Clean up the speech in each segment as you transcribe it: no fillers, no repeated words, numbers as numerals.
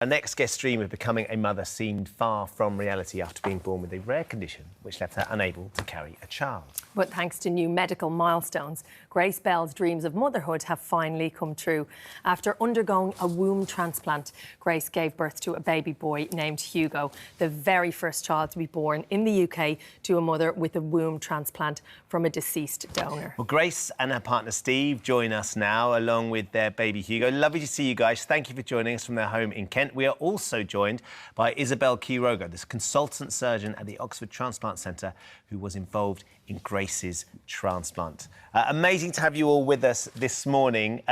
Our next guest's dream of becoming a mother seemed far from reality after being born with a rare condition which left her unable to carry a child. But thanks to new medical milestones, Grace Bell's dreams of motherhood have finally come true. After undergoing a womb transplant, Grace gave birth to a baby boy named Hugo, the very first child to be born in the UK to a mother with a womb transplant from a deceased donor. Well, Grace and her partner Steve join us now, along with their baby Hugo. Lovely to see you guys. Thank you for joining us from their home in Kent. We are also joined by Isabel Quiroga, this consultant surgeon at the Oxford Transplant Centre, who was involved in Grace's transplant. Amazing to have you all with us this morning.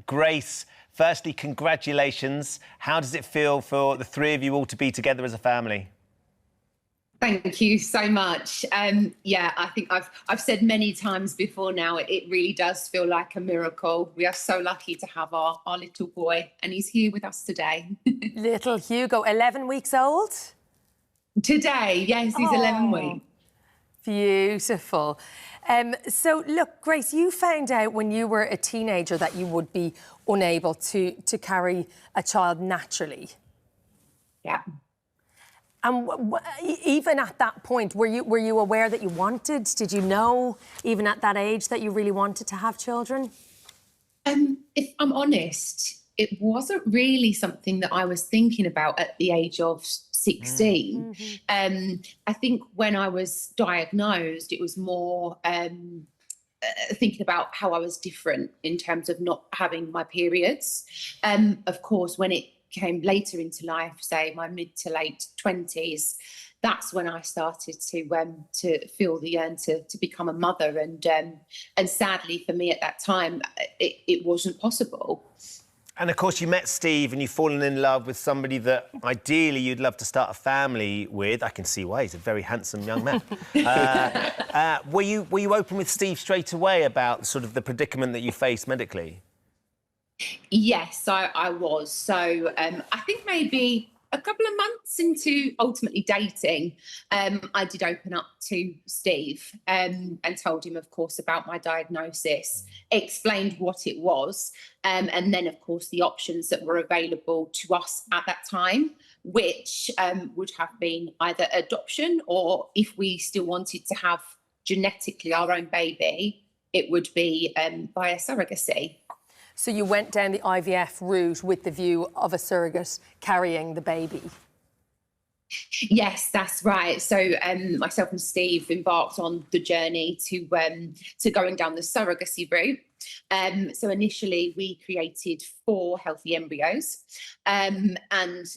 Grace, firstly, congratulations. How does it feel for the three of you all to be together as a family? Thank you so much. Yeah, I think I've said many times before now, it really does feel like a miracle. We are so lucky to have our little boy, and he's here with us today. Little Hugo, 11 weeks old? Today, yes, he's 11 weeks. Beautiful. So, look, Grace, you found out when you were a teenager that you would be unable to carry a child naturally. Yeah. And even at that point, were you aware that you wanted? Did you know, even at that age, that you really wanted to have children? If I'm honest, it wasn't really something that I was thinking about at the age of 16. I think when I was diagnosed, it was more thinking about how I was different in terms of not having my periods. Of course, when it came later into life, say my mid to late 20s, that's when I started to feel the urge to become a mother, and sadly for me at that time it wasn't possible. And of course you met Steve and you've fallen in love with somebody that ideally you'd love to start a family with. I can see why, he's a very handsome young man. Were you open with Steve straight away about sort of the predicament that you faced medically? Yes, I was. So I think maybe a couple of months into ultimately dating, I did open up to Steve and told him, of course, about my diagnosis, explained what it was, and then, of course, the options that were available to us at that time, which would have been either adoption, or if we still wanted to have genetically our own baby, it would be via surrogacy. So you went down the IVF route with the view of a surrogate carrying the baby? Yes, that's right. So myself and Steve embarked on the journey to going down the surrogacy route. So initially we created 4 healthy embryos, and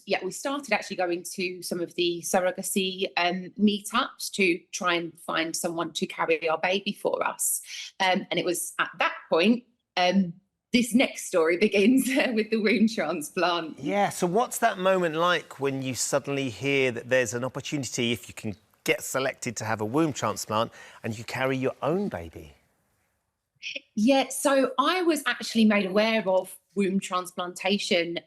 yeah, we started actually going to some of the surrogacy meetups to try and find someone to carry our baby for us. And it was at that point this next story begins with the womb transplant. Yeah, so what's that moment like when you suddenly hear that there's an opportunity, if you can get selected to have a womb transplant, and you carry your own baby? Yeah, so I was actually made aware of womb transplantation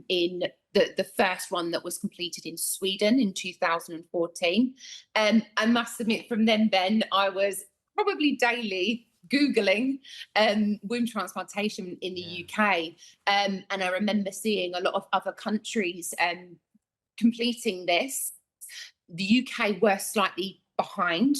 in the first one that was completed in Sweden in 2014. I must admit, from then I was probably daily Googling womb transplantation in the UK, and I remember seeing a lot of other countries completing this. The UK were slightly behind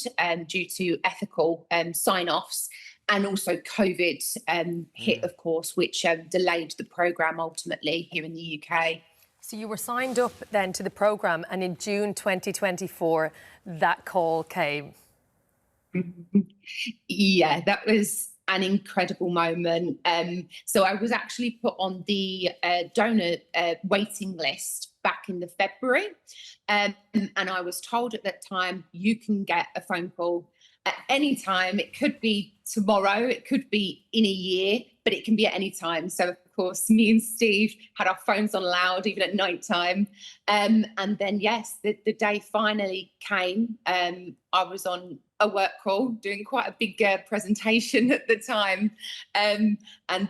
due to ethical sign-offs, and also COVID hit, of course, which delayed the programme ultimately here in the UK. So you were signed up then to the programme, and in June 2024 that call came. Yeah, that was an incredible moment. So I was actually put on the donor waiting list back in the February, and I was told at that time, you can get a phone call at any time. It could be tomorrow, it could be in a year, but it can be at any time. So of course, me and Steve had our phones on loud, even at night time. And then, yes, the day finally came. I was on a work call doing quite a big presentation at the time. And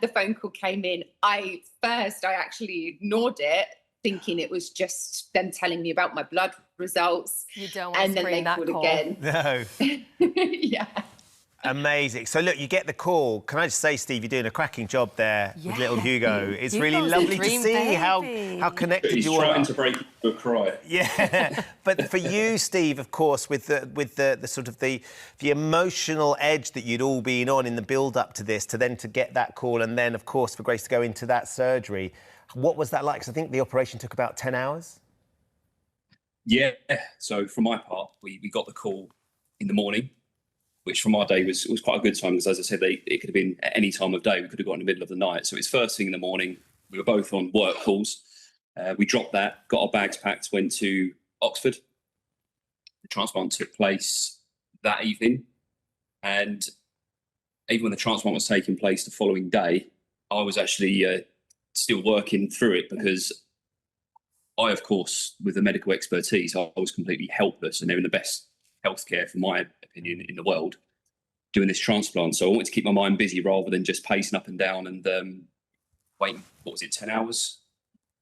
the phone call came in. I actually ignored it, thinking it was just them telling me about my blood results. You don't want to screen that call. No. Yeah. Amazing. So, look, you get the call. Can I just say, Steve, you're doing a cracking job there with little Hugo. It's really lovely to see how connected you are. He's trying to break into a cry. Yeah, but for you, Steve, of course, with the sort of the emotional edge that you'd all been on in the build-up to this, to get that call, and then, of course, for Grace to go into that surgery, what was that like? Because I think the operation took about 10 hours. Yeah. So, for my part, we got the call in the morning, which from our day was quite a good time, because, as I said, it could have been at any time of day. We could have got in the middle of the night. So it's first thing in the morning. We were both on work calls. We dropped that, got our bags packed, went to Oxford. The transplant took place that evening. And even when the transplant was taking place the following day, I was actually still working through it, because I, of course, with the medical expertise, I was completely helpless, and they're in the best healthcare, for my opinion, in the world, doing this transplant. So I wanted to keep my mind busy rather than just pacing up and down and waiting. What was it, 10 hours?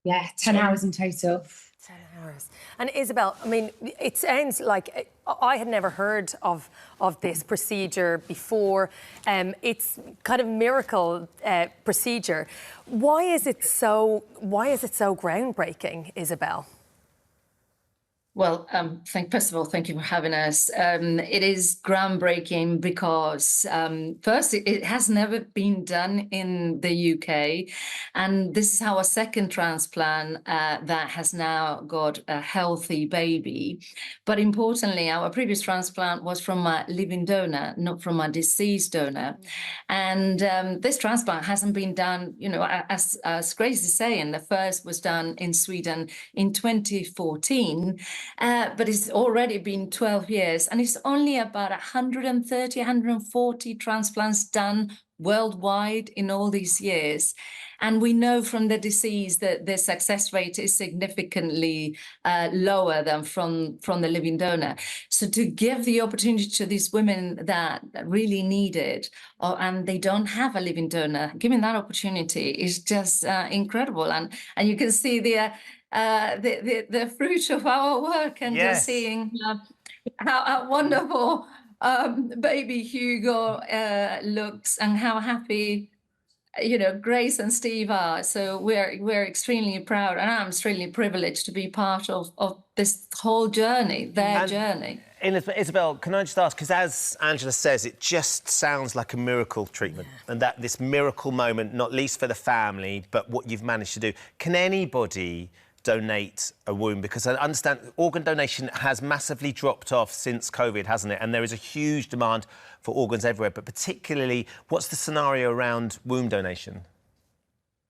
Yeah, 10 hours in total. 10 hours. And Isabel, I mean, it sounds like I had never heard of this procedure before. It's kind of miracle procedure. Why is it so groundbreaking, Isabel? Well, first of all, thank you for having us. It is groundbreaking because, first, it has never been done in the UK. And this is our second transplant that has now got a healthy baby. But importantly, our previous transplant was from a living donor, not from a deceased donor. And this transplant hasn't been done, you know, as Grace is saying, the first was done in Sweden in 2014. But it's already been 12 years, and it's only about 130, 140 transplants done worldwide in all these years. And we know from the disease that the success rate is significantly lower than from the living donor. So to give the opportunity to these women that really need it, and they don't have a living donor, giving that opportunity is just incredible. And you can see the fruit of our work, and just seeing how wonderful baby Hugo looks, and how happy, you know, Grace and Steve are. So we're extremely proud, and I'm extremely privileged to be part of this whole journey, their journey. Isabel, can I just ask, because as Angela says, it just sounds like a miracle treatment, and that this miracle moment, not least for the family, but what you've managed to do. Can anybody donate a womb? Because I understand organ donation has massively dropped off since COVID, hasn't it? And there is a huge demand for organs everywhere, but particularly, what's the scenario around womb donation?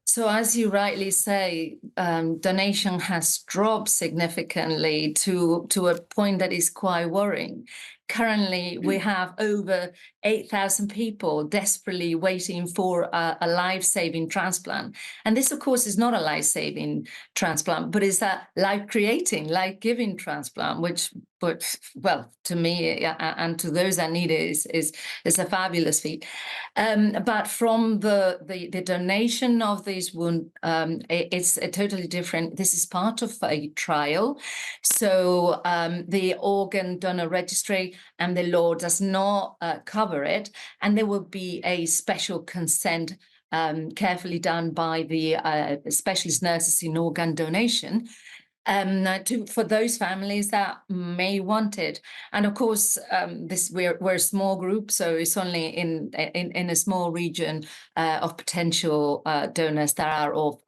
So as you rightly say, donation has dropped significantly to a point that is quite worrying. Currently, we have over 8,000 people desperately waiting for a life-saving transplant. And this, of course, is not a life-saving transplant, but is a life-creating, life-giving transplant, which, well, to me and to those that need it is a fabulous feat. But from the donation of this wound, it's totally different. This is part of a trial. So the organ donor registry and the law does not cover it, and there will be a special consent carefully done by the specialist nurses in organ donation for those families that may want it. And of course, we're a small group, so it's only in a small region of potential donors that are of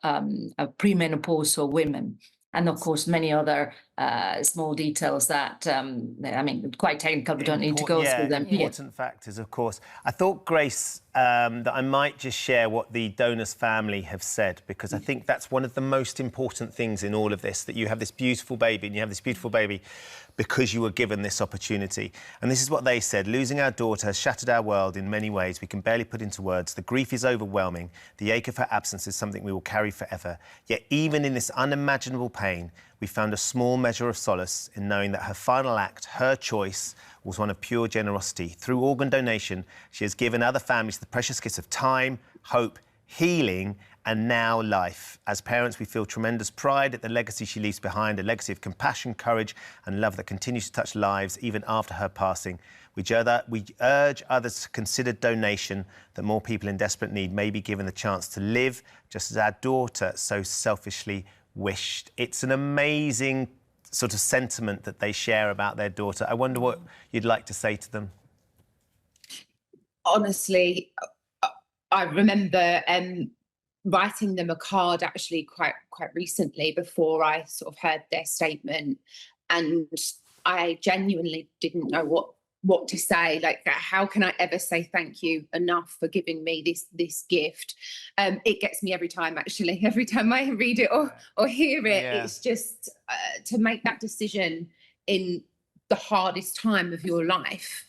premenopausal women. And of course, many other small details that, I mean, quite technical, we don't need to go through them here. Important factors, of course. I thought, Grace, that I might just share what the donor's family have said, because I think that's one of the most important things in all of this, that you have this beautiful baby, and you have this beautiful baby because you were given this opportunity. And this is what they said: losing our daughter has shattered our world in many ways we can barely put into words. The grief is overwhelming. The ache of her absence is something we will carry forever. Yet even in this unimaginable pain, we found a small measure of solace in knowing that her final act, her choice, was one of pure generosity. Through organ donation, she has given other families the precious gifts of time, hope, healing and now life. As parents, we feel tremendous pride at the legacy she leaves behind, a legacy of compassion, courage and love that continues to touch lives even after her passing. We urge others to consider donation, that more people in desperate need may be given the chance to live, just as our daughter so selfishly wished. It's an amazing sort of sentiment that they share about their daughter. I wonder what you'd like to say to them. Honestly, I remember writing them a card actually quite recently before I sort of heard their statement, and I genuinely didn't know what to say. Like, how can I ever say thank you enough for giving me this gift? It gets me every time, actually. Every time I read it or hear it, it's just to make that decision in the hardest time of your life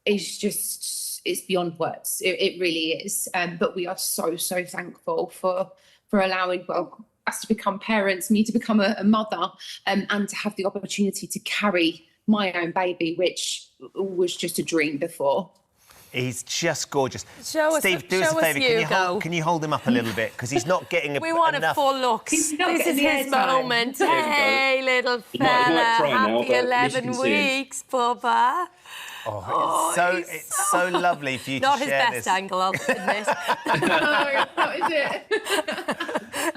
is just, it's beyond words. It really is. But we are so thankful for allowing us to become parents, me to become a mother, and to have the opportunity to carry my own baby, which was just a dream before. He's just gorgeous. Steve, do us a favour. Can you hold him up a little bit? Because he's not getting enough... We want a full look. This is his moment. Hey, little fella. Happy 11 weeks, Bubba. It's so lovely for you to share this. Not his best angle, I'll admit. No, what is it?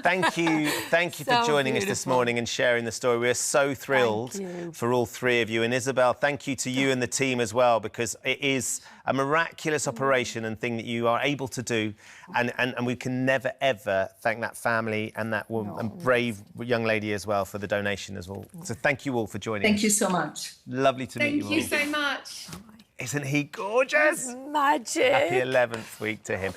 Thank you for joining us this morning and sharing the story. We're so thrilled for all three of you. And Isabel, thank you to you and the team as well, because it is a miraculous operation and thing that you are able to do. And we can never, ever thank that family and that woman, and brave young lady as well for the donation as well. So thank you all for joining us. Thank you so much. Lovely to meet you all. Thank you so much. Isn't he gorgeous? Magic. Happy 11th week to him.